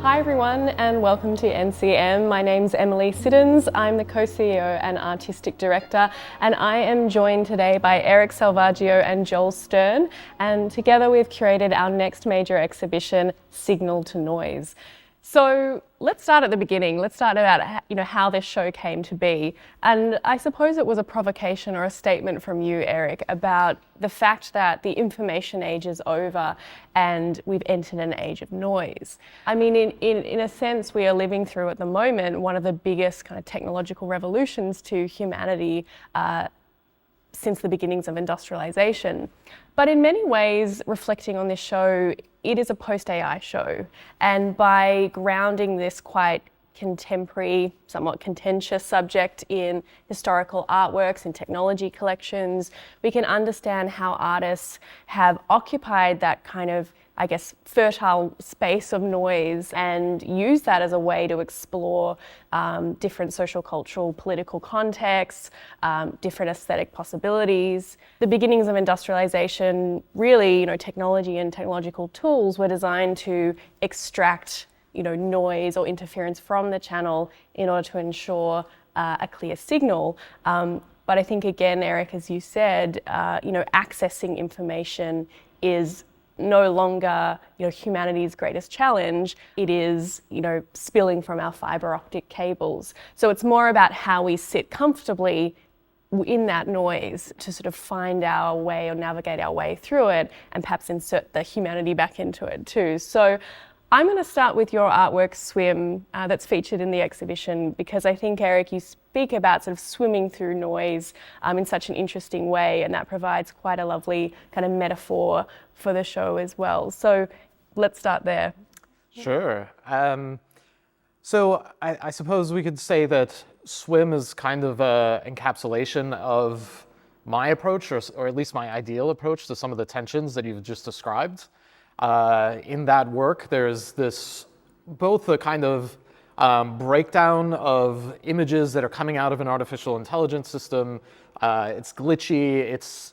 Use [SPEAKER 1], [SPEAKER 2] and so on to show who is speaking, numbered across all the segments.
[SPEAKER 1] Hi everyone and welcome to NCM. My name's Emily Siddons. I'm the co-CEO and artistic director, and I am joined today by Eryk Salvaggio and Joel Stern, and together we've curated our next major exhibition, Signal to Noise. So let's start at the beginning. Let's start about how this show came to be. And I suppose it was a provocation or a statement from you, Eryk, about the fact that the information age is over and we've entered an age of noise. I mean, in a sense, we are living through at the moment one of the biggest kind of technological revolutions to humanity since the beginnings of industrialization. But in many ways, reflecting on this show, it is a post-AI show. And by grounding this quite contemporary, somewhat contentious subject in historical artworks and technology collections, we can understand how artists have occupied that kind of, I guess, fertile space of noise and use that as a way to explore different social, cultural, political contexts, different aesthetic possibilities. The beginnings of industrialization, really, technology and technological tools were designed to extract noise or interference from the channel in order to ensure a clear signal. But I think, again, Eryk, as you said, accessing information is no longer, humanity's greatest challenge. It is, spilling from our fiber optic cables. So it's more about how we sit comfortably in that noise to sort of find our way or navigate our way through it and perhaps insert the humanity back into it too. So I'm going to start with your artwork, Swim, that's featured in the exhibition, because I think, Eryk, you speak about sort of swimming through noise in such an interesting way, and that provides quite a lovely kind of metaphor for the show as well. So let's start there.
[SPEAKER 2] Sure. So I suppose we could say that Swim is kind of an encapsulation of my approach, or at least my ideal approach to some of the tensions that you've just described. In that work, there's this, both a kind of breakdown of images that are coming out of an artificial intelligence system. It's glitchy,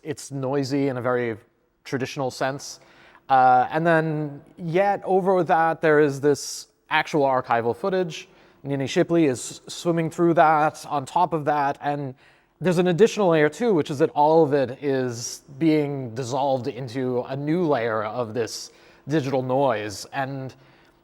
[SPEAKER 2] it's noisy in a very traditional sense. And then yet over that, there is this actual archival footage. Nini Shipley is swimming through that, on top of that, and there's an additional layer too, which is that all of it is being dissolved into a new layer of this digital noise. And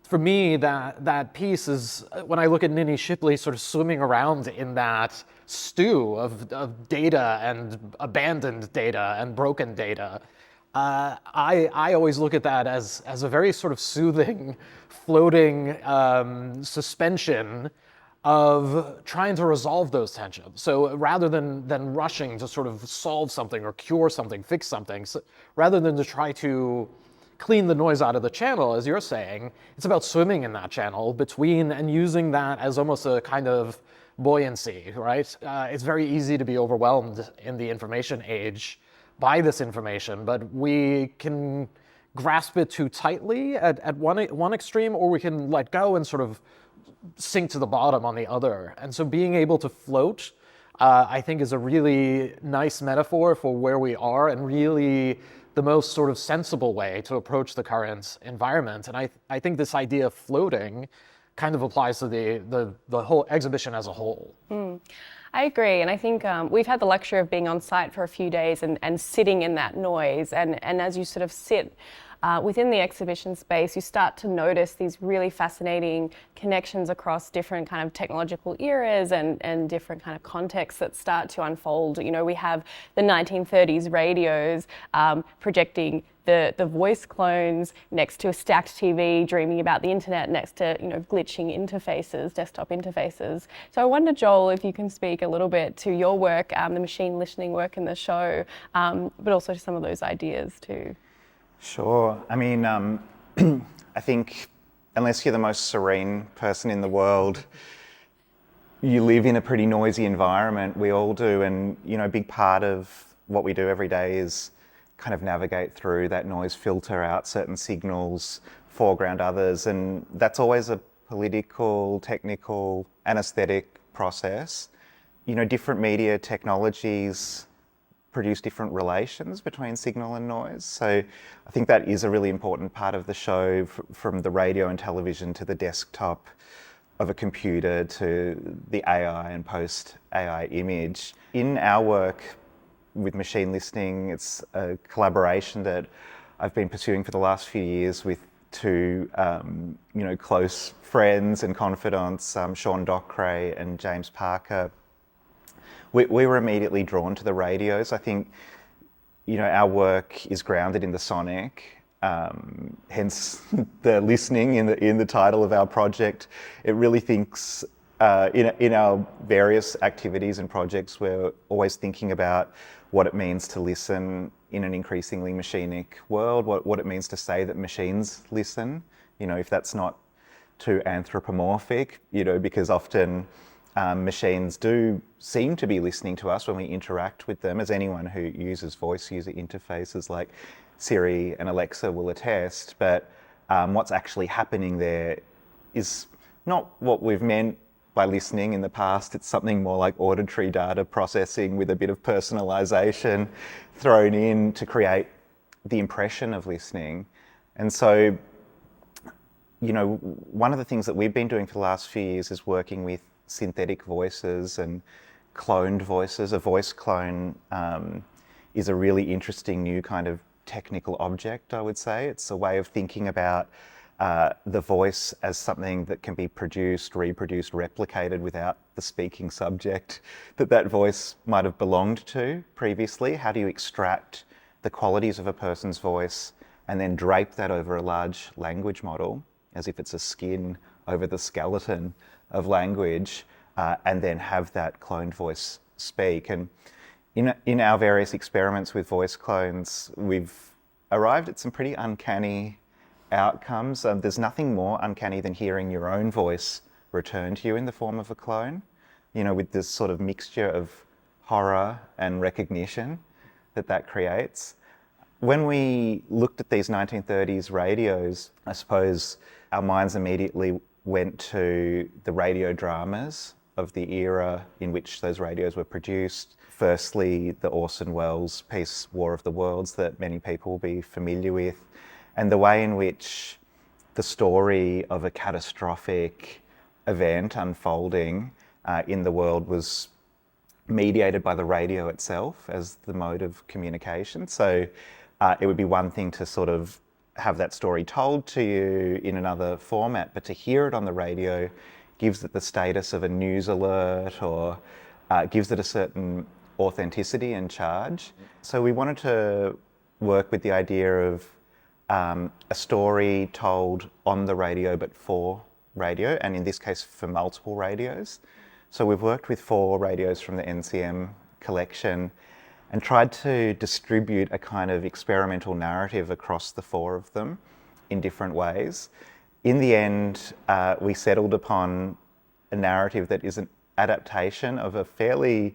[SPEAKER 2] for me, that piece is, when I look at Nini Shipley sort of swimming around in that stew of data and abandoned data and broken data, I always look at that as a very sort of soothing, floating suspension of trying to resolve those tensions. So rather than rushing to sort of solve something or cure something, fix something, so rather than to try to clean the noise out of the channel, as you're saying, it's about swimming in that channel between and using that as almost a kind of buoyancy, right? It's very easy to be overwhelmed in the information age by this information, but we can grasp it too tightly at one extreme, or we can let go and sort of sink to the bottom on the other. And so being able to float, I think, is a really nice metaphor for where we are and really the most sort of sensible way to approach the current environment. And I think this idea of floating kind of applies to the whole exhibition as a whole.
[SPEAKER 1] I agree, and I think we've had the luxury of being on site for a few days and sitting in that noise, and as you sort of sit within the exhibition space, you start to notice these really fascinating connections across different kind of technological eras and different kind of contexts that start to unfold. We have the 1930s radios projecting the Voyce clones next to a stacked TV, dreaming about the internet next to glitching interfaces, desktop interfaces. So I wonder, Joel, if you can speak a little bit to your work, the machine listening work in the show, but also to some of those ideas too.
[SPEAKER 3] Sure. I mean, I think unless you're the most serene person in the world, you live in a pretty noisy environment. We all do, and a big part of what we do every day is kind of navigate through that noise, filter out certain signals, foreground others, and that's always a political, technical, and aesthetic process. Different media technologies produce different relations between signal and noise. So I think that is a really important part of the show, from the radio and television to the desktop of a computer to the AI and post-AI image. In our work with machine listening, it's a collaboration that I've been pursuing for the last few years with two close friends and confidants, Sean Dockeray and James Parker. We were immediately drawn to the radios. I think, our work is grounded in the sonic, hence the listening in the title of our project. It really thinks, in our various activities and projects, we're always thinking about what it means to listen in an increasingly machinic world, what it means to say that machines listen, if that's not too anthropomorphic, because often machines do seem to be listening to us when we interact with them, as anyone who uses voice user interfaces like Siri and Alexa will attest. But what's actually happening there is not what we've meant by listening in the past. It's something more like auditory data processing with a bit of personalization thrown in to create the impression of listening. And so, one of the things that we've been doing for the last few years is working with synthetic voices and cloned voices. A voice clone is a really interesting new kind of technical object, I would say. It's a way of thinking about the voice as something that can be produced, reproduced, replicated without the speaking subject that voice might have belonged to previously. How do you extract the qualities of a person's voice and then drape that over a large language model as if it's a skin over the skeleton of language, and then have that cloned voice speak? And in our various experiments with voice clones, we've arrived at some pretty uncanny outcomes. There's nothing more uncanny than hearing your own voice return to you in the form of a clone, with this sort of mixture of horror and recognition that creates. When we looked at these 1930s radios, I suppose our minds immediately went to the radio dramas of the era in which those radios were produced. Firstly, the Orson Welles piece, War of the Worlds, that many people will be familiar with, and the way in which the story of a catastrophic event unfolding in the world was mediated by the radio itself as the mode of communication. So it would be one thing to sort of have that story told to you in another format, but to hear it on the radio gives it the status of a news alert, or gives it a certain authenticity and charge. So we wanted to work with the idea of a story told on the radio but for radio, and in this case for multiple radios. So we've worked with 4 radios from the NCM collection and tried to distribute a kind of experimental narrative across the 4 of them in different ways. In the end, we settled upon a narrative that is an adaptation of a fairly,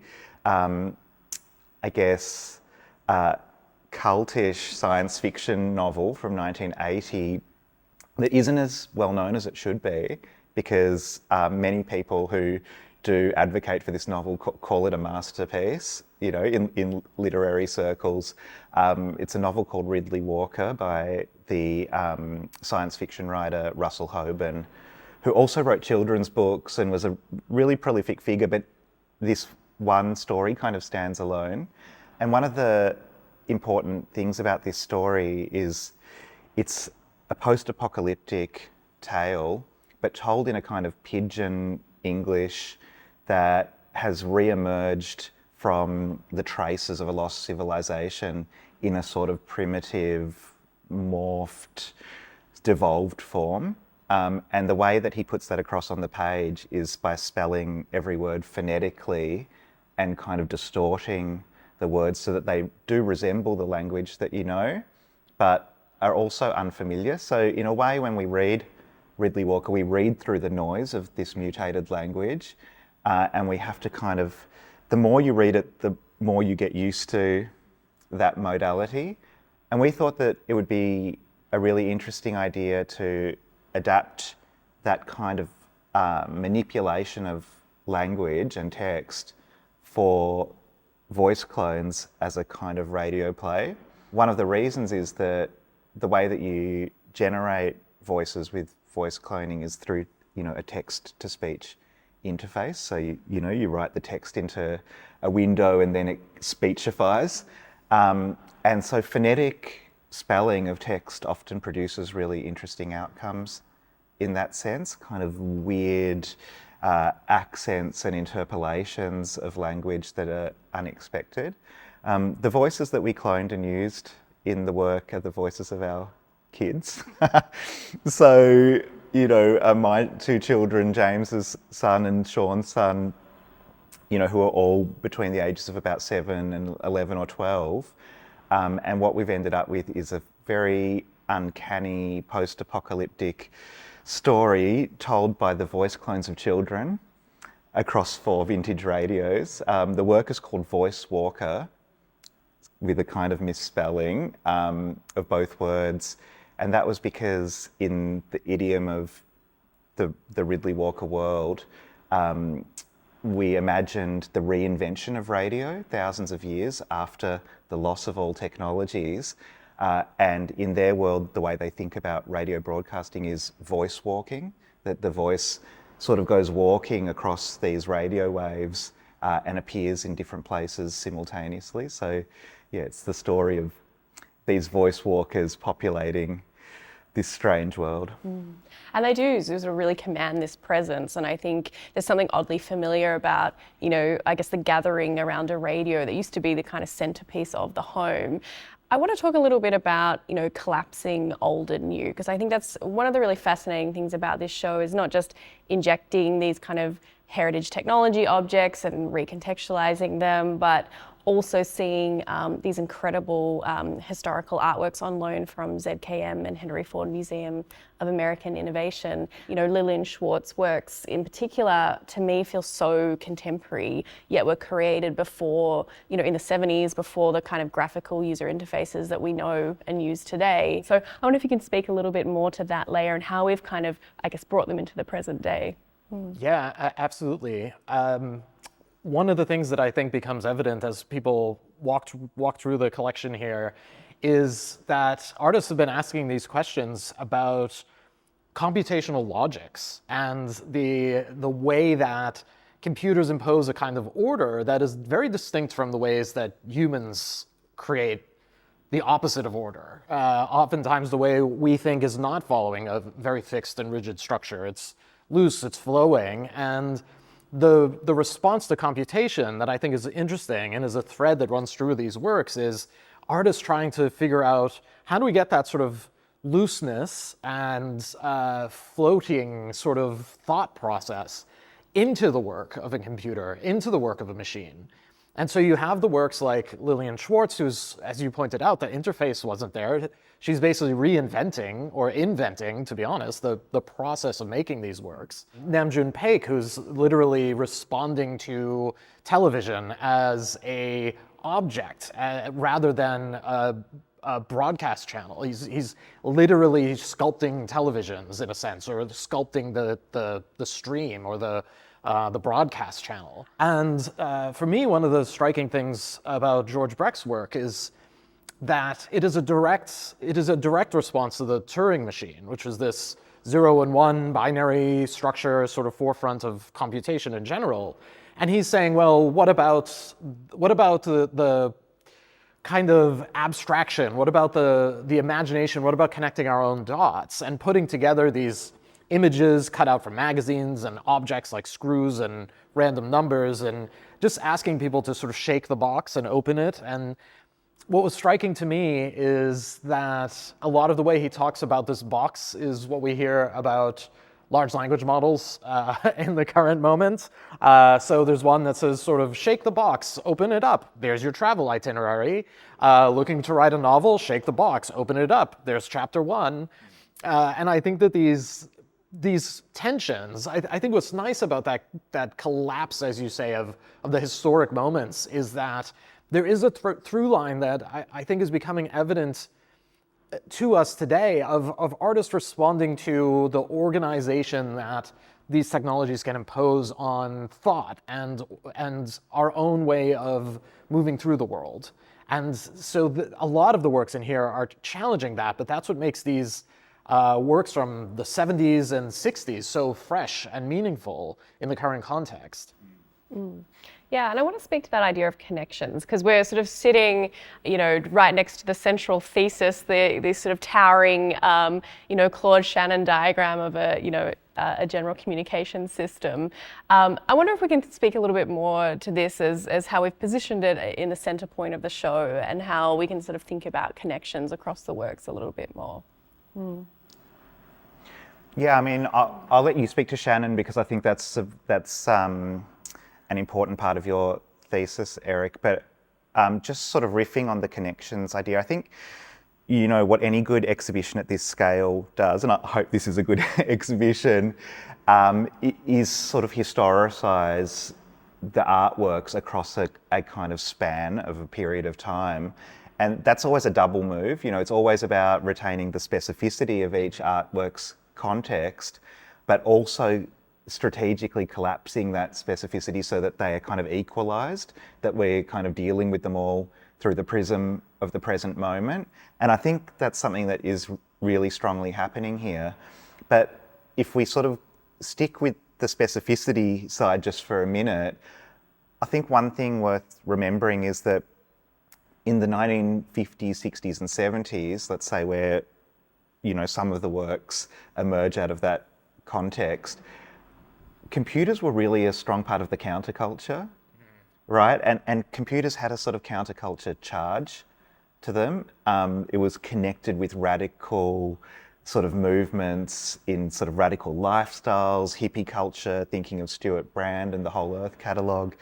[SPEAKER 3] cultish science fiction novel from 1980 that isn't as well known as it should be, because many people who do advocate for this novel call it a masterpiece, in literary circles. It's a novel called Ridley Walker by the science fiction writer Russell Hoban, who also wrote children's books and was a really prolific figure, but this one story kind of stands alone. And one of the important things about this story is it's a post-apocalyptic tale, but told in a kind of pidgin English that has re-emerged from the traces of a lost civilization in a sort of primitive, morphed, devolved form. And the way that he puts that across on the page is by spelling every word phonetically and kind of distorting the words so that they do resemble the language that you know, but are also unfamiliar. So in a way, when we read Ridley Walker, we read through the noise of this mutated language, and we have to kind of, the more you read it, the more you get used to that modality. And we thought that it would be a really interesting idea to adapt that kind of manipulation of language and text for voice clones as a kind of radio play. One of the reasons is that the way that you generate voices with voice cloning is through, a text-to-speech interface. So you write the text into a window and then it speechifies. And so phonetic spelling of text often produces really interesting outcomes in that sense, kind of weird accents and interpolations of language that are unexpected. The voices that we cloned and used in the work are the voices of our kids. So, my two children, James's son and Sean's son, who are all between the ages of about 7 and 11 or 12. And what we've ended up with is a very uncanny post-apocalyptic story told by the voice clones of children across 4 vintage radios. The work is called Voice Walkr, with a kind of misspelling of both words. And that was because in the idiom of the Ridley Walker world, we imagined the reinvention of radio thousands of years after the loss of all technologies. And in their world, the way they think about radio broadcasting is voice walking, that the voice sort of goes walking across these radio waves and appears in different places simultaneously. So yeah, it's the story of these voice walkers populating this strange world.
[SPEAKER 1] And they do sort of really command this presence. And I think there's something oddly familiar about, I guess the gathering around a radio that used to be the kind of centerpiece of the home. I want to talk a little bit about, collapsing old and new, because I think that's one of the really fascinating things about this show is not just injecting these kind of heritage technology objects and recontextualizing them, but also seeing these incredible historical artworks on loan from ZKM and Henry Ford Museum of American Innovation. Lillian Schwartz's works in particular, to me, feel so contemporary, yet were created before, in the 70s, before the kind of graphical user interfaces that we know and use today. So I wonder if you can speak a little bit more to that layer and how we've kind of, brought them into the present day.
[SPEAKER 2] Yeah, absolutely. One of the things that I think becomes evident as people walk through the collection here is that artists have been asking these questions about computational logics and the way that computers impose a kind of order that is very distinct from the ways that humans create the opposite of order. Oftentimes the way we think is not following a very fixed and rigid structure. It's loose, it's flowing, and the response to computation that I think is interesting and is a thread that runs through these works is artists trying to figure out how do we get that sort of looseness and floating sort of thought process into the work of a computer, into the work of a machine. And so you have the works like Lillian Schwartz, who's, as you pointed out, the interface wasn't there. She's basically reinventing, or inventing, to be honest, the process of making these works. Namjoon Paik, who's literally responding to television as a object rather than a broadcast channel. He's literally sculpting televisions in a sense, or sculpting the stream or the broadcast channel. And for me, one of the striking things about George Brecht's work is that it is a direct response to the Turing machine, which was this 0 and 1 binary structure, sort of forefront of computation in general. And he's saying, well, what about the kind of abstraction? What about the imagination? What about connecting our own dots and putting together these images cut out from magazines and objects like screws and random numbers, and just asking people to sort of shake the box and open it. And what was striking to me is that a lot of the way he talks about this box is what we hear about large language models in the current moment. So there's one that says sort of shake the box, open it up. There's your travel itinerary. Looking to write a novel, shake the box, open it up. There's chapter 1. And I think that these tensions, I think what's nice about that collapse, as you say, of the historic moments is that there is a through line that I think is becoming evident to us today of artists responding to the organization that these technologies can impose on thought and our own way of moving through the world. And so a lot of the works in here are challenging that, but that's what makes these works from the 70s and 60s so fresh and meaningful in the current context.
[SPEAKER 1] Yeah, and I want to speak to that idea of connections, because we're sort of sitting, right next to the central thesis, this sort of towering, Claude Shannon diagram of a general communication system. I wonder if we can speak a little bit more to this as how we've positioned it in the center point of the show, and how we can sort of think about connections across the works a little bit more.
[SPEAKER 3] Yeah, I mean, I'll let you speak to Shannon, because I think that's an important part of your thesis, Eryk. But just sort of riffing on the connections idea, I think, what any good exhibition at this scale does, and I hope this is a good exhibition, is sort of historicise the artworks across a kind of span of a period of time. And that's always a double move. It's always about retaining the specificity of each artwork's context, but also strategically collapsing that specificity so that they are kind of equalised, that we're kind of dealing with them all through the prism of the present moment. And I think that's something that is really strongly happening here. But if we sort of stick with the specificity side just for a minute, I think one thing worth remembering is that in the 1950s, 60s and 70s, let's say, where some of the works emerge out of that context, computers were really a strong part of the counterculture, right? And computers had a sort of counterculture charge to them. It was connected with radical sort of movements in sort of radical lifestyles, hippie culture, thinking of Stuart Brand and the Whole Earth catalogue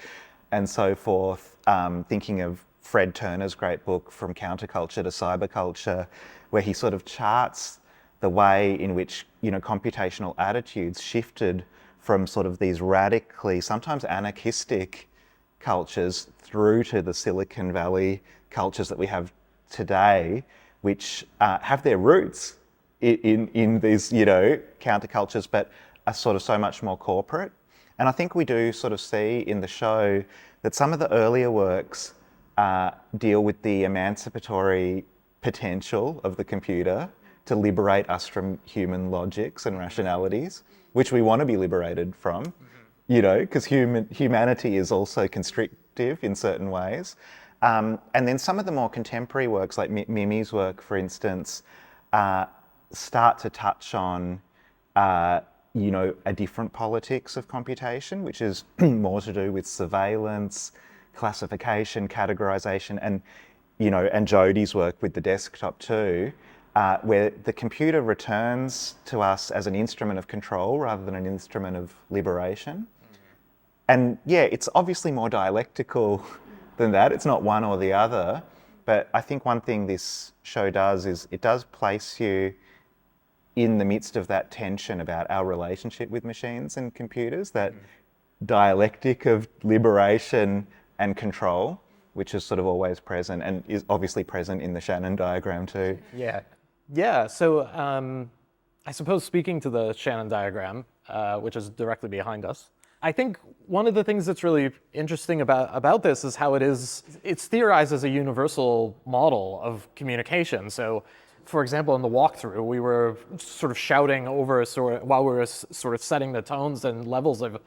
[SPEAKER 3] and so forth, thinking of Fred Turner's great book From Counterculture to Cyberculture, where he sort of charts the way in which, computational attitudes shifted from sort of these radically, sometimes anarchistic cultures through to the Silicon Valley cultures that we have today, which have their roots in these, countercultures, but are sort of so much more corporate. And I think we do sort of see in the show that some of the earlier works deal with the emancipatory potential of the computer to liberate us from human logics and rationalities, which we want to be liberated from, because humanity is also constrictive in certain ways. And then some of the more contemporary works, like Mimi's work, for instance, start to touch on, a different politics of computation, which is more to do with surveillance, classification, categorization, and JODI's work with the desktop too, where the computer returns to us as an instrument of control rather than an instrument of liberation. And yeah, it's obviously more dialectical than that. It's not one or the other. But I think one thing this show does is it does place you in the midst of that tension about our relationship with machines and computers, that dialectic of liberation and control, which is sort of always present and is obviously present in the Shannon diagram too.
[SPEAKER 2] Yeah. So I suppose speaking to the Shannon diagram, which is directly behind us, I think one of the things that's really interesting about this is how it's theorized as a universal model of communication. So, for example, in the walkthrough, we were sort of shouting over while we were sort of setting the tones and levels of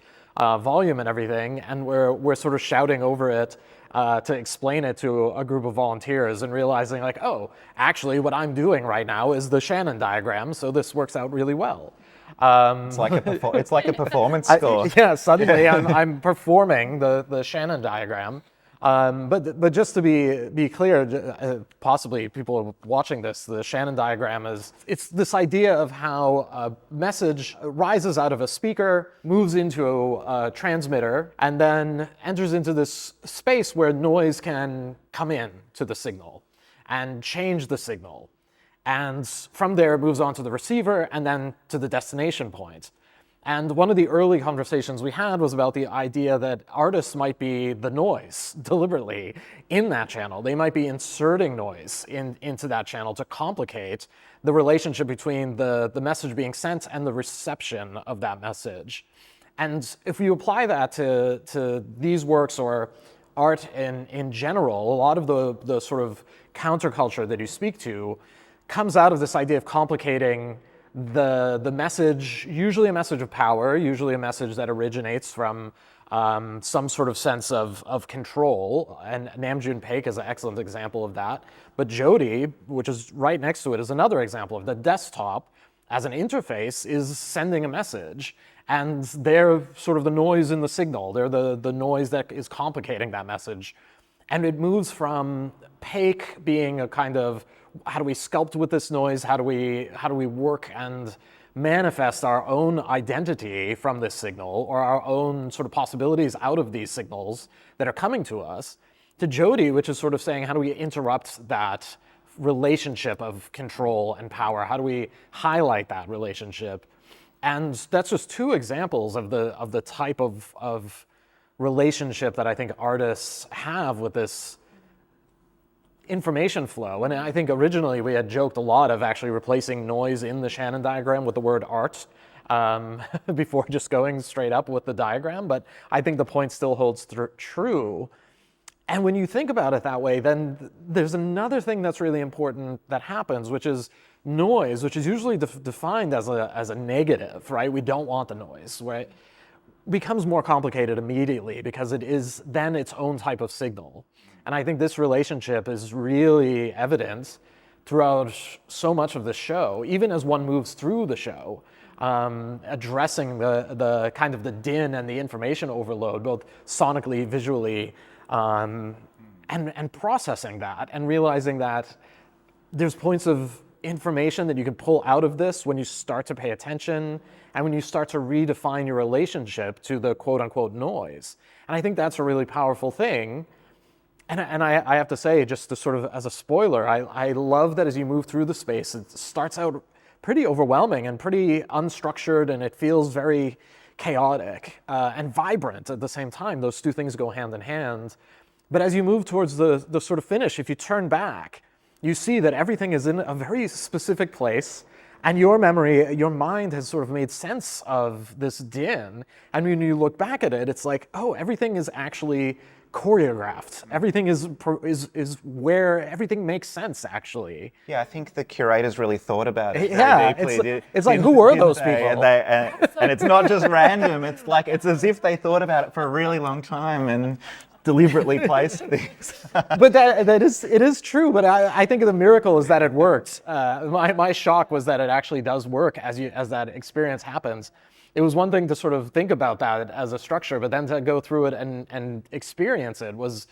[SPEAKER 2] volume and everything, and we're sort of shouting over it to explain it to a group of volunteers, and realizing like, oh, actually what I'm doing right now is the Shannon diagram, so this works out really well.
[SPEAKER 3] It's like a performance score.
[SPEAKER 2] Suddenly I'm performing the Shannon diagram. But just to be clear, possibly people watching this, the Shannon diagram it's this idea of how a message rises out of a speaker, moves into a transmitter, and then enters into this space where noise can come in to the signal and change the signal. And from there it moves on to the receiver and then to the destination point. And one of the early conversations we had was about the idea that artists might be the noise deliberately in that channel. They might be inserting noise into that channel to complicate the relationship between the message being sent and the reception of that message. And if you apply that to these works or art in general, a lot of the sort of counterculture that you speak to comes out of this idea of complicating the message, usually a message of power, usually a message that originates from some sort of sense of control, and Namjoon Paik is an excellent example of that. But JODI, which is right next to it, is another example of the desktop as an interface is sending a message, and they're sort of the noise in the signal. They're the noise that is complicating that message. And it moves from Paik being a kind of, how do we sculpt with this noise? How do we work and manifest our own identity from this signal, or our own sort of possibilities out of these signals that are coming to us, to JODI, which is sort of saying, how do we interrupt that relationship of control and power? How do we highlight that relationship? And that's just two examples of the type of relationship that I think artists have with this information flow. And I think originally we had joked a lot of actually replacing noise in the Shannon diagram with the word art before just going straight up with the diagram, but I think the point still holds true. And when you think about it that way, then there's another thing that's really important that happens, which is noise, which is usually defined as a negative, right? We don't want the noise, right? Becomes more complicated immediately because it is then its own type of signal. And I think this relationship is really evident throughout so much of the show, even as one moves through the show, addressing the kind of the din and the information overload, both sonically, visually, and processing that and realizing that there's points of information that you can pull out of this when you start to pay attention and when you start to redefine your relationship to the quote unquote noise. And I think that's a really powerful thing. And I have to say, just to sort of as a spoiler, I love that as you move through the space, it starts out pretty overwhelming and pretty unstructured, and it feels very chaotic and vibrant at the same time. Those two things go hand in hand. But as you move towards the sort of finish, if you turn back, you see that everything is in a very specific place, and your memory, your mind has sort of made sense of this din. And when you look back at it, it's like, oh, everything is actually choreographed. Everything is where everything makes sense, actually.
[SPEAKER 3] Yeah, I think the curators really thought about it.
[SPEAKER 2] Yeah,
[SPEAKER 3] very deeply.
[SPEAKER 2] it's like, who were those people?
[SPEAKER 3] And it's not just random. It's as if they thought about it for a really long time and deliberately placed things.
[SPEAKER 2] But it is true. But I think the miracle is that it worked. My shock was that it actually does work as that experience happens. It was one thing to sort of think about that as a structure, but then to go through it and experience it was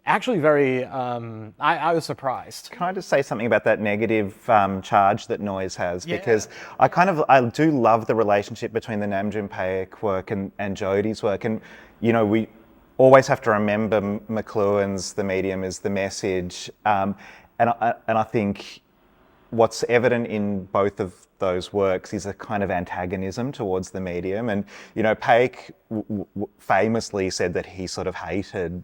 [SPEAKER 2] actually very, I was surprised.
[SPEAKER 3] Can I just say something about that negative charge that noise has? Yeah. Because I do love the relationship between the Namjoon Paik work and JODI's work. And, you know, we always have to remember McLuhan's The Medium is the message. And I think what's evident in both of those works is a kind of antagonism towards the medium. And, you know, Paik famously said that he sort of hated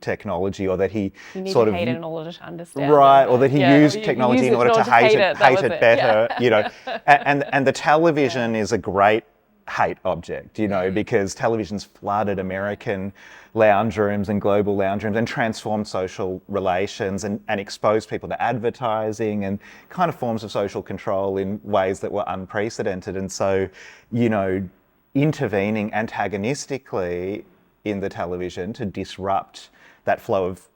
[SPEAKER 3] technology, or that he sort of
[SPEAKER 1] hate it in order to understand
[SPEAKER 3] right,
[SPEAKER 1] it.
[SPEAKER 3] or that he used technology in order to hate it better. Yeah. You know, and the television is a great hate object, you know, because television's flooded American lounge rooms and global lounge rooms and transformed social relations and exposed people to advertising and kind of forms of social control in ways that were unprecedented. And so, you know, intervening antagonistically in the television to disrupt that flow of,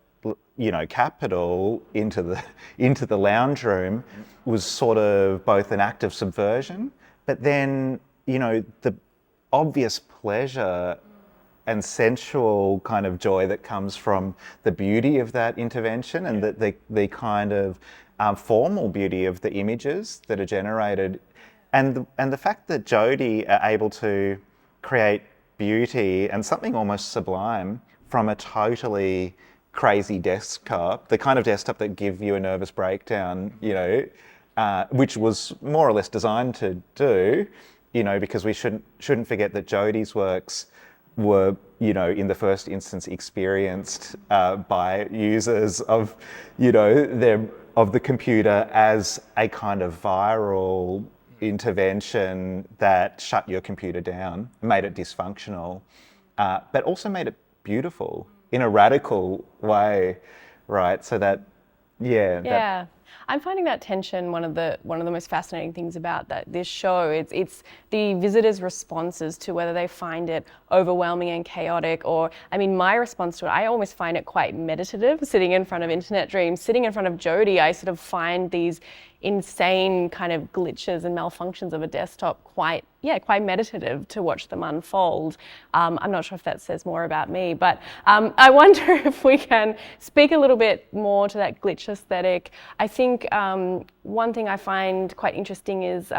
[SPEAKER 3] you know, capital into the lounge room was sort of both an act of subversion, but then, you know, the obvious pleasure and sensual kind of joy that comes from the beauty of that intervention and the kind of formal beauty of the images that are generated, and the fact that JODI are able to create beauty and something almost sublime from a totally crazy desktop, the kind of desktop that give you a nervous breakdown, you know, which was more or less designed to do, you know, because we shouldn't forget that JODI's works were, you know, in the first instance experienced by users of, you know, their of the computer as a kind of viral intervention that shut your computer down, made it dysfunctional, but also made it beautiful in a radical way, right? So that,
[SPEAKER 1] yeah. I'm finding that tension one of the most fascinating things about this show. It's the visitors' responses to whether they find it overwhelming and chaotic, or I mean, my response to it, I almost find it quite meditative. Sitting in front of Internet Dreams, sitting in front of JODI, I sort of find these insane kind of glitches and malfunctions of a desktop quite meditative to watch them unfold. I'm not sure if that says more about me, but I wonder if we can speak a little bit more to that glitch aesthetic. I think one thing I find quite interesting is,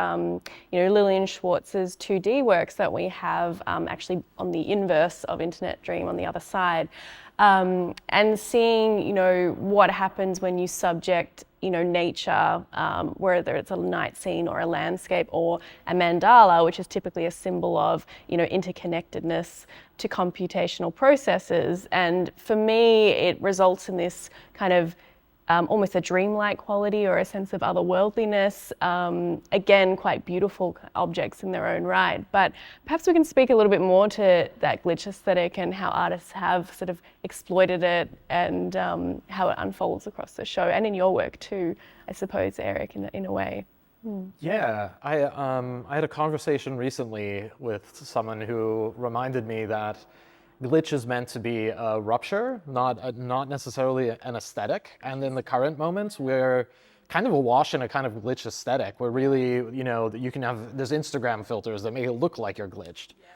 [SPEAKER 1] Lillian Schwartz's 2D works that we have actually on the inverse of Internet Dream on the other side. And seeing, what happens when you subject, nature, whether it's a night scene or a landscape or a mandala, which is typically a symbol of, interconnectedness, to computational processes. And for me, it results in this kind of almost a dreamlike quality or a sense of otherworldliness. Again, quite beautiful objects in their own right. But perhaps we can speak a little bit more to that glitch aesthetic and how artists have sort of exploited it, and how it unfolds across the show and in your work too, I suppose, Eryk, in a way.
[SPEAKER 2] Yeah, I had a conversation recently with someone who reminded me that glitch is meant to be a rupture, not necessarily an aesthetic. And in the current moments, we're kind of awash in a kind of glitch aesthetic. We're really, you can have, there's Instagram filters that make it look like you're glitched. Yeah.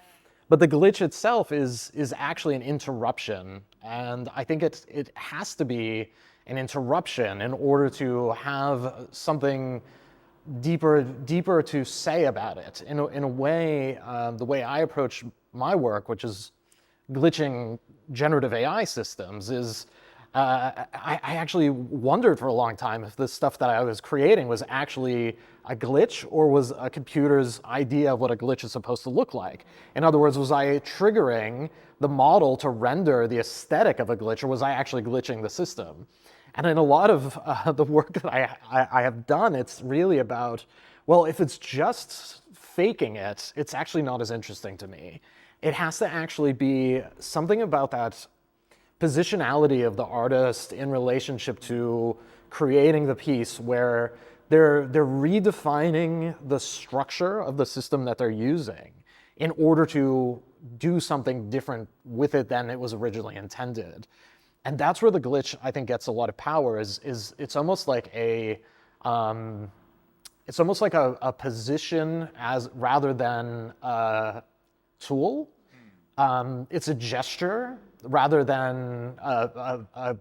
[SPEAKER 2] But the glitch itself is actually an interruption. And I think it has to be an interruption in order to have something deeper to say about it. In a way, the way I approach my work, which is glitching generative AI systems, is I actually wondered for a long time if the stuff that I was creating was actually a glitch or was a computer's idea of what a glitch is supposed to look like. In other words, was I triggering the model to render the aesthetic of a glitch, or was I actually glitching the system? And in a lot of the work that I have done, it's really about, well, if it's just faking it, it's actually not as interesting to me. It has to actually be something about that positionality of the artist in relationship to creating the piece, where they're redefining the structure of the system that they're using in order to do something different with it than it was originally intended. And that's where the glitch, I think, gets a lot of power. Is it's almost like a position as rather than a tool. It's a gesture rather than a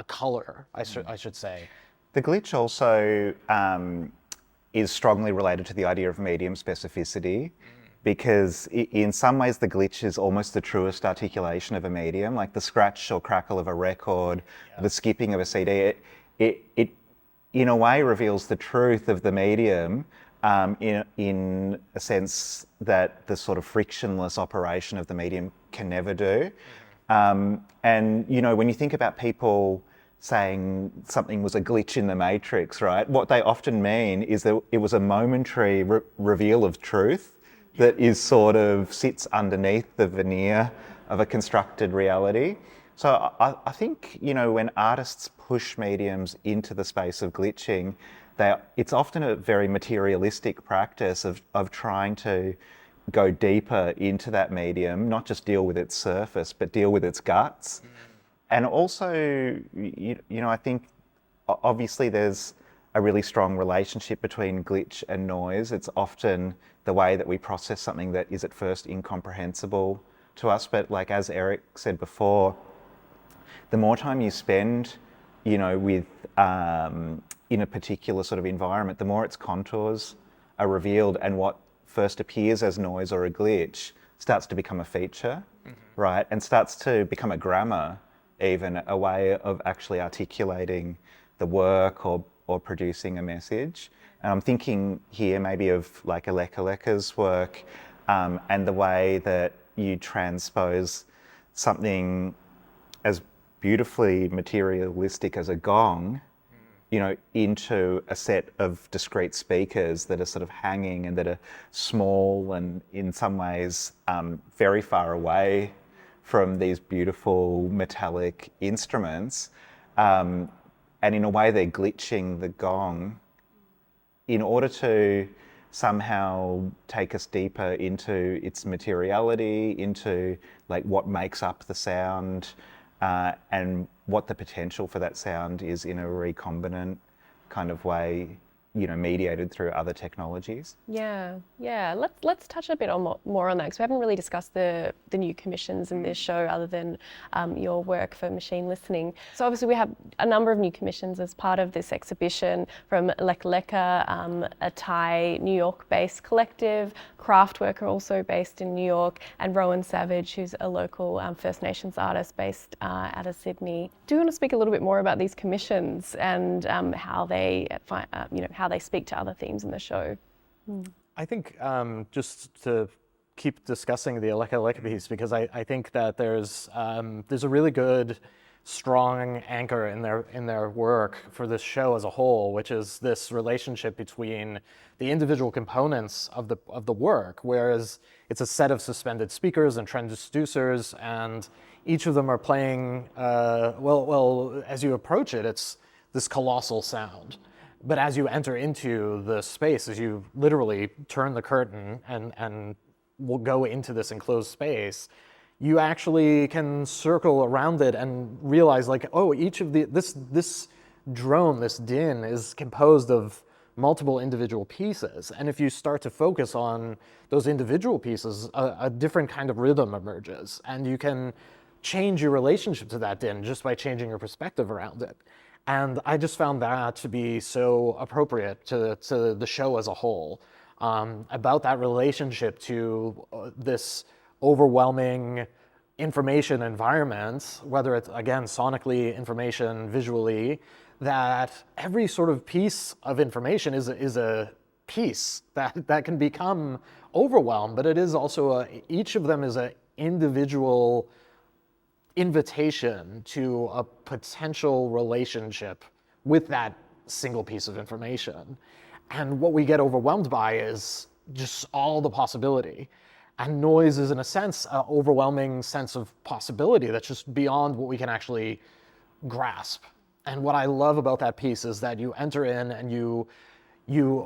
[SPEAKER 2] color, I should say.
[SPEAKER 3] The glitch also is strongly related to the idea of medium specificity, because in some ways the glitch is almost the truest articulation of a medium, like the scratch or crackle of a record, the skipping of a CD. It in a way reveals the truth of the medium, in a sense that the sort of frictionless operation of the medium can never do. And when you think about people saying something was a glitch in the matrix, right? What they often mean is that it was a momentary reveal of truth that is sort of sits underneath the veneer of a constructed reality. So I think, when artists push mediums into the space of glitching, it's often a very materialistic practice of trying to go deeper into that medium, not just deal with its surface, but deal with its guts. And also, I think obviously there's a really strong relationship between glitch and noise. It's often the way that we process something that is at first incomprehensible to us. But like as Eryk said before, the more time you spend, with in a particular sort of environment, the more its contours are revealed, and what first appears as noise or a glitch starts to become a feature, right? And starts to become a grammar, even a way of actually articulating the work or producing a message. And I'm thinking here maybe of like elekhlekha's work, and the way that you transpose something as beautifully materialistic as a gong into a set of discrete speakers that are sort of hanging and that are small and in some ways very far away from these beautiful metallic instruments. And in a way they're glitching the gong in order to somehow take us deeper into its materiality, into like what makes up the sound, and what the potential for that sound is in a recombinant kind of way, mediated through other technologies.
[SPEAKER 1] Yeah. Let's touch a bit on more on that, because we haven't really discussed the new commissions in this show, other than your work for machine listening. So obviously we have a number of new commissions as part of this exhibition, from elekhlekha, a Thai, New York-based collective. Craftwork are also based in New York, and Rowan Savage, who's a local First Nations artist based out of Sydney. Do you want to speak a little bit more about these commissions and how they how they speak to other themes in the show?
[SPEAKER 2] I think just to keep discussing the elekhlekha piece, because I think that there's a really good, strong anchor in their work for this show as a whole, which is this relationship between the individual components of the work, whereas it's a set of suspended speakers and transducers, and each of them are playing well as you approach it, it's this colossal sound. But as you enter into the space, as you literally turn the curtain and will go into this enclosed space, you actually can circle around it and realize, like, oh, each of this drone, this din, is composed of multiple individual pieces. And if you start to focus on those individual pieces, a different kind of rhythm emerges, and you can change your relationship to that din just by changing your perspective around it. And I just found that to be so appropriate to the show as a whole, about that relationship to this overwhelming information environment, whether it's, again, sonically, information, visually, that every sort of piece of information is a piece that can become overwhelmed, but it is also each of them is an individual invitation to a potential relationship with that single piece of information. And what we get overwhelmed by is just all the possibility. And noise is, in a sense, an overwhelming sense of possibility that's just beyond what we can actually grasp. And what I love about that piece is that you enter in and you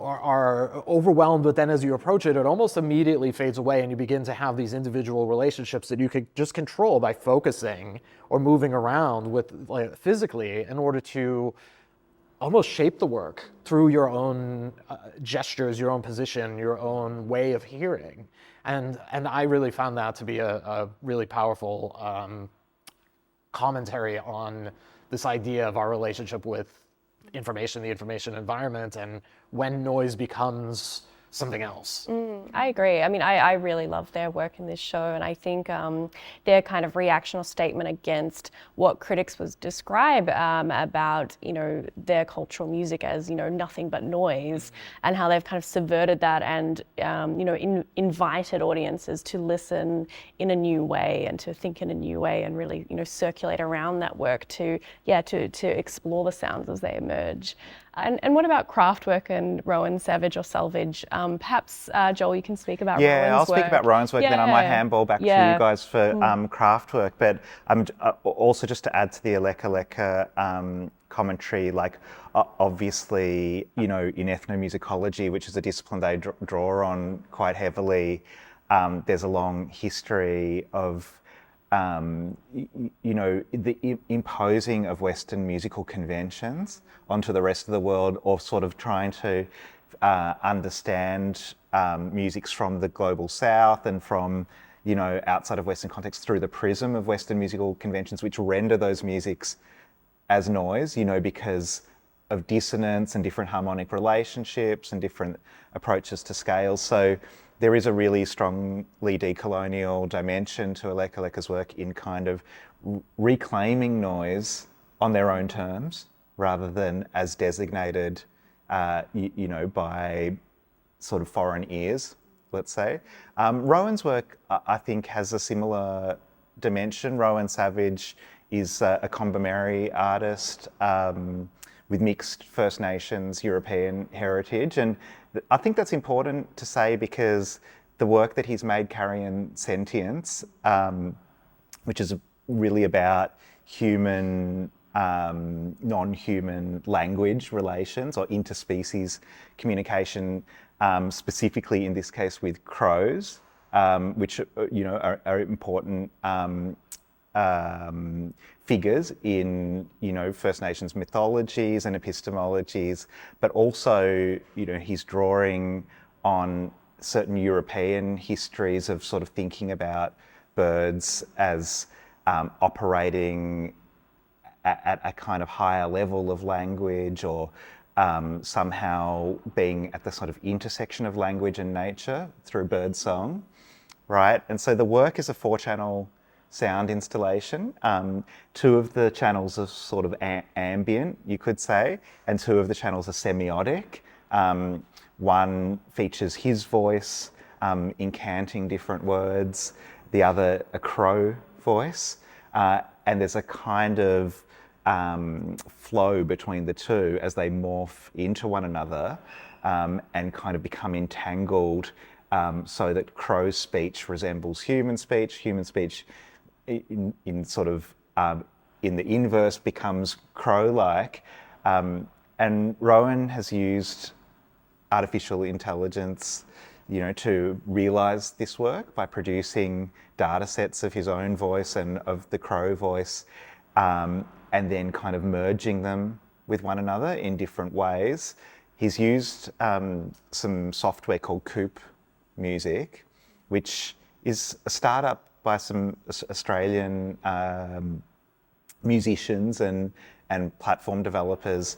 [SPEAKER 2] are overwhelmed, but then as you approach it, it almost immediately fades away, and you begin to have these individual relationships that you could just control by focusing or moving around with, like, physically, in order to almost shape the work through your own gestures, your own position, your own way of hearing. And I really found that to be a really powerful commentary on this idea of our relationship with information, the information environment, and when noise becomes something else.
[SPEAKER 1] I agree. I mean, I really love their work in this show, and I think their kind of reaction or statement against what critics would describe about, their cultural music as, nothing but noise, and how they've kind of subverted that and, invited audiences to listen in a new way and to think in a new way and really, circulate around that work to explore the sounds as they emerge. And what about Craftwork and Rowan Savage or Salvage? Perhaps, Joel, you can speak about Rowan's work.
[SPEAKER 3] Yeah, I'll speak about Rowan's work, then I might handball back to you guys for Craftwork. But also just to add to the elekhlekha commentary, like obviously, in ethnomusicology, which is a discipline they draw on quite heavily, there's a long history of the imposing of Western musical conventions onto the rest of the world, or sort of trying to understand musics from the global South and from, outside of Western context through the prism of Western musical conventions, which render those musics as noise, because of dissonance and different harmonic relationships and different approaches to scales. So there is a really strongly decolonial dimension to elekhlekha's work in kind of reclaiming noise on their own terms, rather than as designated, by sort of foreign ears, let's say. Rowan's work, I think, has a similar dimension. Rowan Savage is a Combamary artist with mixed First Nations European heritage. And I think that's important to say because the work that he's made, Carrion Sentience, which is really about human, non-human language relations or interspecies communication, specifically in this case with crows, which are important figures in First Nations mythologies and epistemologies, but also he's drawing on certain European histories of sort of thinking about birds as operating at a kind of higher level of language, or somehow being at the sort of intersection of language and nature through bird song, right? And so the work is a 4-channel sound installation. 2 of the channels are sort of ambient, you could say, and 2 of the channels are semiotic. One features his voice incanting different words, the other a crow voice, and there's a kind of flow between the 2 as they morph into one another and kind of become entangled, so that crow's speech resembles human speech in sort of in the inverse becomes crow-like, and Rowan has used artificial intelligence to realise this work by producing data sets of his own voice and of the crow voice, and then kind of merging them with one another in different ways. He's used some software called Coop Music, which is a startup by some Australian musicians and platform developers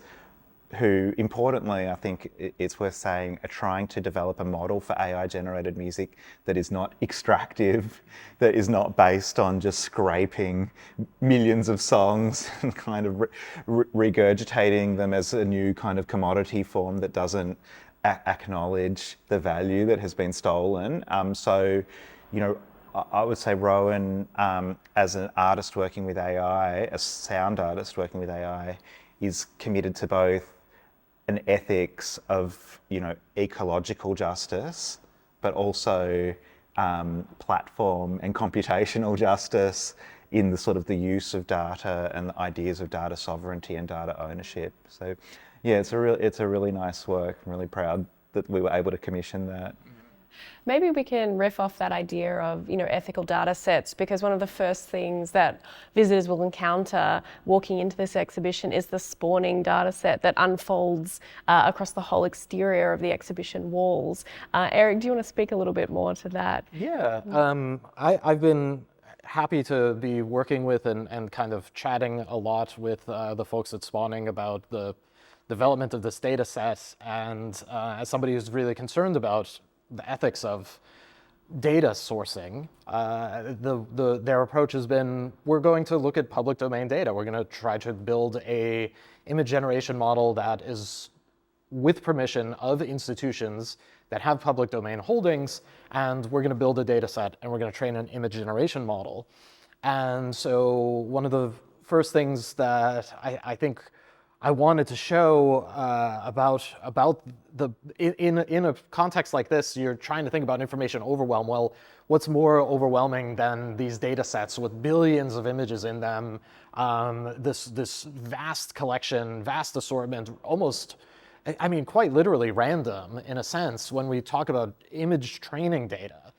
[SPEAKER 3] who, importantly, I think it's worth saying, are trying to develop a model for AI-generated music that is not extractive, that is not based on just scraping millions of songs and kind of regurgitating them as a new kind of commodity form that doesn't acknowledge the value that has been stolen. I would say Rowan, as an artist working with AI, a sound artist working with AI, is committed to both an ethics of ecological justice, but also platform and computational justice in the sort of the use of data and the ideas of data sovereignty and data ownership. So yeah, it's a really nice work. I'm really proud that we were able to commission that.
[SPEAKER 1] Maybe we can riff off that idea of, ethical data sets, because one of the first things that visitors will encounter walking into this exhibition is the spawning data set that unfolds across the whole exterior of the exhibition walls. Eryk, do you want to speak a little bit more to that?
[SPEAKER 2] Yeah, I've been happy to be working with and kind of chatting a lot with the folks at Spawning about the development of this data set, and as somebody who's really concerned about the ethics of data sourcing, their approach has been, we're going to look at public domain data. We're going to try to build a image generation model that is with permission of institutions that have public domain holdings, and we're going to build a data set and we're going to train an image generation model. And so one of the first things that I think I wanted to show about in a context like this, you're trying to think about information overwhelm. Well, what's more overwhelming than these data sets with billions of images in them, this vast collection, vast assortment, almost, quite literally random in a sense when we talk about image training data.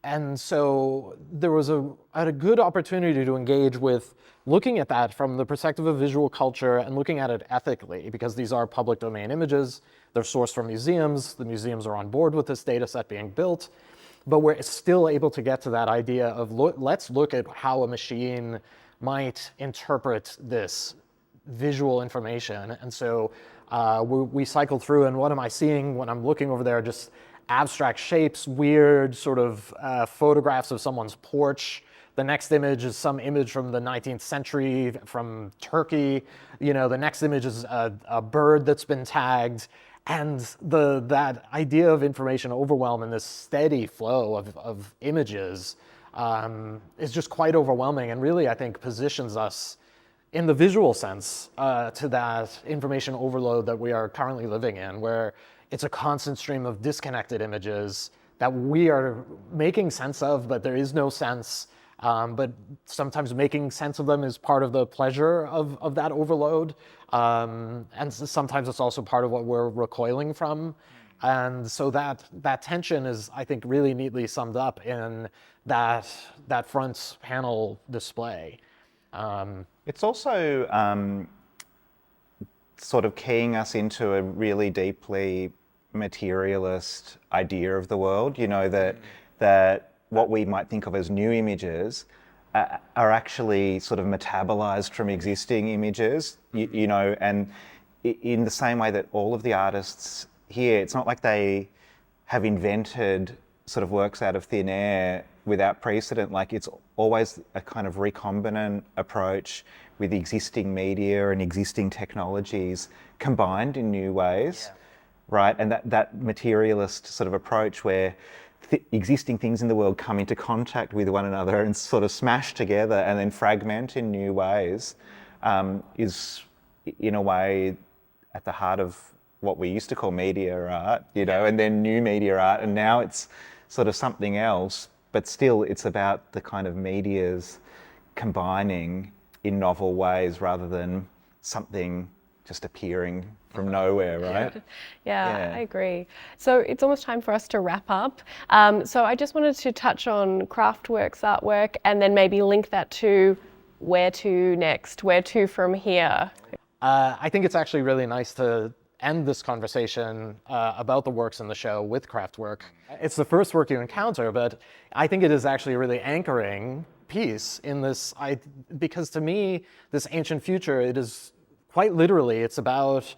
[SPEAKER 2] And so there was a good opportunity to engage with looking at that from the perspective of visual culture and looking at it ethically, because these are public domain images. They're sourced from museums. The museums are on board with this data set being built. But we're still able to get to that idea of let's look at how a machine might interpret this visual information. And so we cycled through, and what am I seeing when I'm looking over there? Just abstract shapes, weird sort of photographs of someone's porch. The next image is some image from the 19th century from Turkey. The next image is a bird that's been tagged. And that idea of information overwhelm and this steady flow of images is just quite overwhelming, and really, I think, positions us in the visual sense to that information overload that we are currently living in, where it's a constant stream of disconnected images that we are making sense of, but there is no sense. But sometimes making sense of them is part of the pleasure of that overload. And sometimes it's also part of what we're recoiling from. And so that tension is, I think, really neatly summed up in that front panel display.
[SPEAKER 3] It's also sort of keying us into a really deeply materialist idea of the world, you know, that what we might think of as new images are actually sort of metabolized from existing images, you know, and in the same way that all of the artists here, it's not like they have invented sort of works out of thin air without precedent. Like, it's always a kind of recombinant approach with existing media and existing technologies combined in new ways, right? And that materialist sort of approach where existing things in the world come into contact with one another and sort of smash together and then fragment in new ways is, in a way, at the heart of what we used to call media art, you know, and then new media art, and now it's sort of something else, but still it's about the kind of medias combining in novel ways rather than something just appearing from nowhere, right?
[SPEAKER 1] Yeah, I agree. So it's almost time for us to wrap up. So I just wanted to touch on Craftwork's artwork and then maybe link that to where to next, where to from here.
[SPEAKER 2] I think it's actually really nice to end this conversation about the works in the show with Craftwork. It's the first work you encounter, but I think it is actually a really anchoring piece in this, because to me, this ancient future, it is quite literally, it's about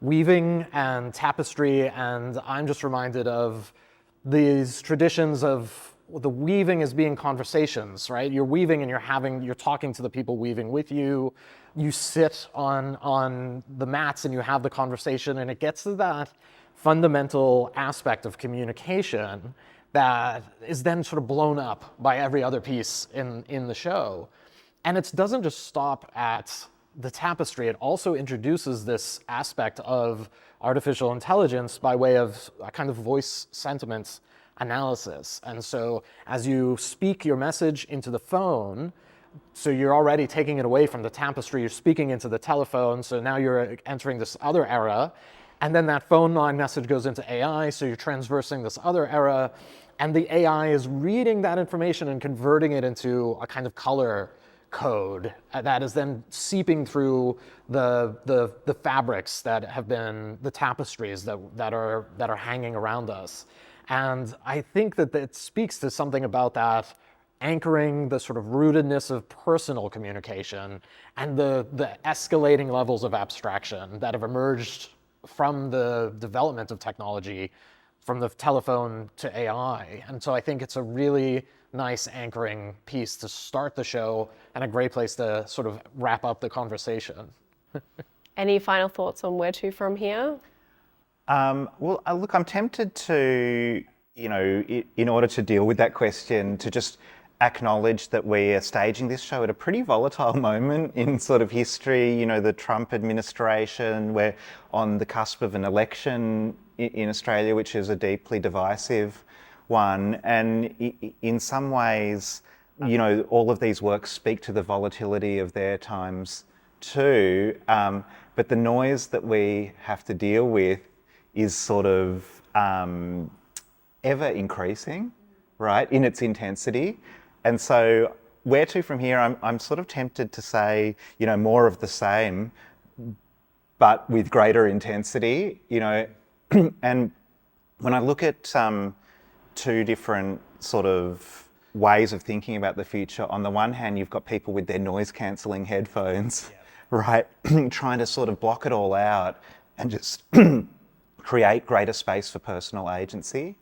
[SPEAKER 2] weaving and tapestry, and I'm just reminded of these traditions of the weaving as being conversations, right? You're weaving and you're talking to the people weaving with you. You sit on the mats and you have the conversation, and it gets to that fundamental aspect of communication that is then sort of blown up by every other piece in the show. And it doesn't just stop at the tapestry, it also introduces this aspect of artificial intelligence by way of a kind of voice sentiment analysis. And so as you speak your message into the phone, so you're already taking it away from the tapestry, you're speaking into the telephone, so now you're entering this other era, and then that phone line message goes into AI, so you're transversing this other era, and the AI is reading that information and converting it into a kind of color code that is then seeping through the fabrics that have been the tapestries that are hanging around us. And I think that it speaks to something about that anchoring the sort of rootedness of personal communication and the escalating levels of abstraction that have emerged from the development of technology, from the telephone to AI. And so I think it's a really nice anchoring piece to start the show and a great place to sort of wrap up the conversation.
[SPEAKER 1] Any final thoughts on where to from here?
[SPEAKER 3] Well, look, I'm tempted to, you know, in order to deal with that question, to just acknowledge that we are staging this show at a pretty volatile moment in sort of history. You know, the Trump administration, we're on the cusp of an election in Australia, which is a deeply divisive one. And in some ways, you know, all of these works speak to the volatility of their times too. But the noise that we have to deal with is sort of ever increasing, right, in its intensity. And so where to from here, I'm sort of tempted to say, you know, more of the same, but with greater intensity, you know. And when I look at two different sort of ways of thinking about the future, on the one hand, you've got people with their noise cancelling headphones, right, trying to sort of block it all out and just create greater space for personal agency.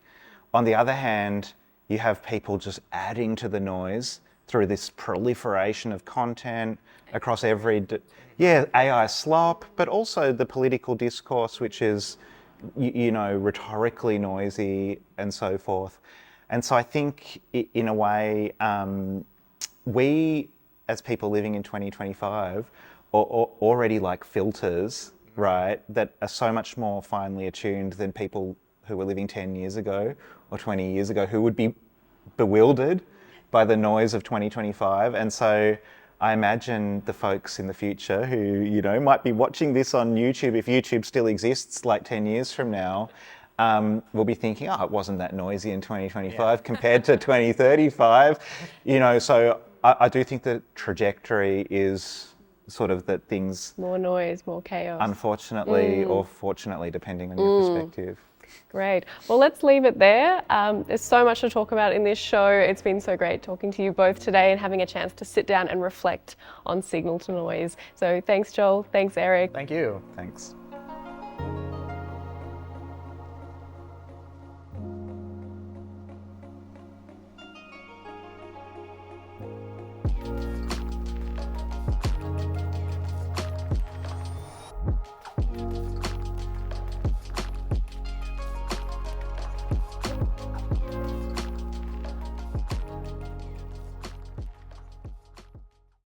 [SPEAKER 3] On the other hand, you have people just adding to the noise through this proliferation of content across every, AI slop, but also the political discourse, which is, you know, rhetorically noisy and so forth. And so I think in a way, we as people living in 2025 or already like filters, right, that are so much more finely attuned than people who were living 10 years ago or 20 years ago, who would be bewildered by the noise of 2025. And so I imagine the folks in the future who, you know, might be watching this on YouTube, if YouTube still exists like 10 years from now, will be thinking, oh, it wasn't that noisy in 2025 compared to 2035. You know, so I do think the trajectory is sort of that things...
[SPEAKER 1] More noise, more chaos.
[SPEAKER 3] Unfortunately or fortunately, depending on your perspective.
[SPEAKER 1] Great. Well, let's leave it there. There's so much to talk about in this show. It's been so great talking to you both today and having a chance to sit down and reflect on signal to noise. So thanks, Joel. Thanks, Eryk.
[SPEAKER 2] Thank you.
[SPEAKER 3] Thanks.